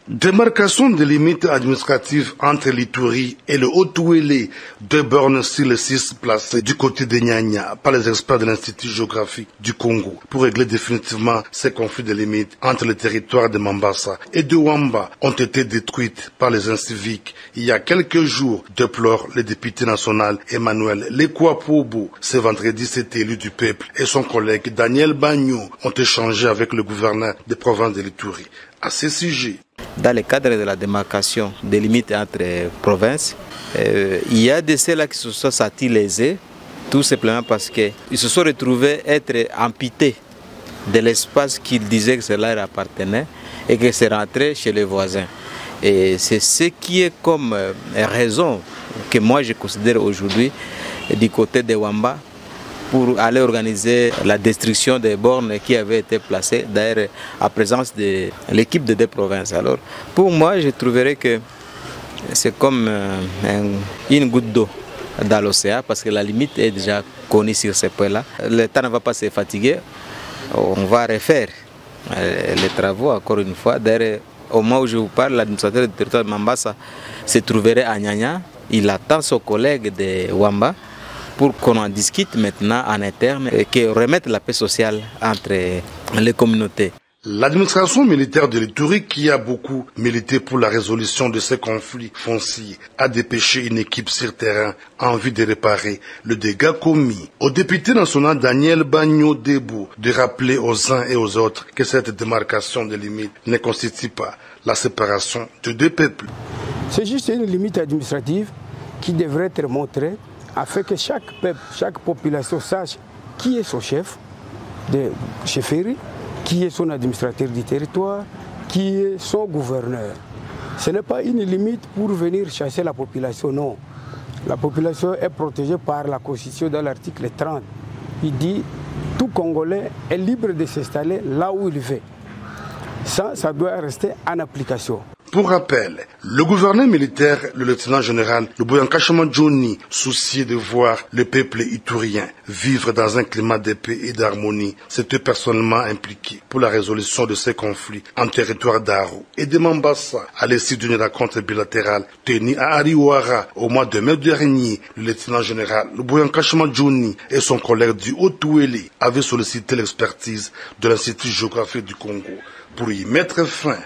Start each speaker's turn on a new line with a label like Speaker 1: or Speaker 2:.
Speaker 1: Démarcation des limites administratives entre l'Ituri et le Haut-Ouélé, 2 bornes sur les 6 placées du côté de Nyanya par les experts de l'Institut géographique du Congo pour régler définitivement ces conflits de limites entre le territoire de Mambasa et de Wamba ont été détruites par les inciviques il y a quelques jours, déplore le député national Emmanuel Lekwapobo. Ce vendredi, cet élu du peuple et son collègue Daniel Bagno ont échangé avec le gouverneur des provinces de l'Ituri à ce sujet.
Speaker 2: Dans le cadre de la démarcation des limites entre provinces, il y a de ceux-là qui se sont sentis lésés, tout simplement parce qu'ils se sont retrouvés être amputés de l'espace qu'ils disaient que cela leur appartenait et que c'est rentré chez les voisins. Et c'est ce qui est comme raison que moi je considère aujourd'hui du côté de Wamba pour aller organiser la destruction des bornes qui avaient été placées, d'ailleurs à présence de l'équipe de 2 provinces. Alors, pour moi, je trouverais que c'est comme une goutte d'eau dans l'océan, parce que la limite est déjà connue sur ce point-là. L'État ne va pas se fatiguer, on va refaire les travaux encore une fois. D'ailleurs, au moment où je vous parle, l'administrateur du territoire de Mambasa se trouverait à Nyanya. Il attend son collègue de Wamba pour qu'on en discute maintenant en interne et qu'on remette la paix sociale entre les communautés.
Speaker 1: L'administration militaire de l'Ituri, qui a beaucoup milité pour la résolution de ces conflits fonciers, a dépêché une équipe sur terrain en vue de réparer le dégât commis. Au député national Daniel Bagno Debo de rappeler aux uns et aux autres que cette démarcation de limites ne constitue pas la séparation de 2 peuples.
Speaker 3: C'est juste une limite administrative qui devrait être montrée afin que chaque peuple, chaque population sache qui est son chef de chefferie, qui est son administrateur du territoire, qui est son gouverneur. Ce n'est pas une limite pour venir chasser la population, non. La population est protégée par la Constitution dans l'article 30. Il dit « Tout Congolais est libre de s'installer là où il veut ». Ça doit rester en application.
Speaker 1: Pour rappel, le gouverneur militaire, le lieutenant-général Luboyankashima Johnny, soucié de voir le peuple iturien vivre dans un climat de paix et d'harmonie, s'était personnellement impliqué pour la résolution de ces conflits en territoire d'Aru et de Mambasa, à l'issue d'une rencontre bilatérale tenue à Ariwara au mois de mai dernier. Le lieutenant-général Luboyankashima Johnny et son collègue du Haut-Ouélé avaient sollicité l'expertise de l'Institut géographique du Congo pour y mettre fin.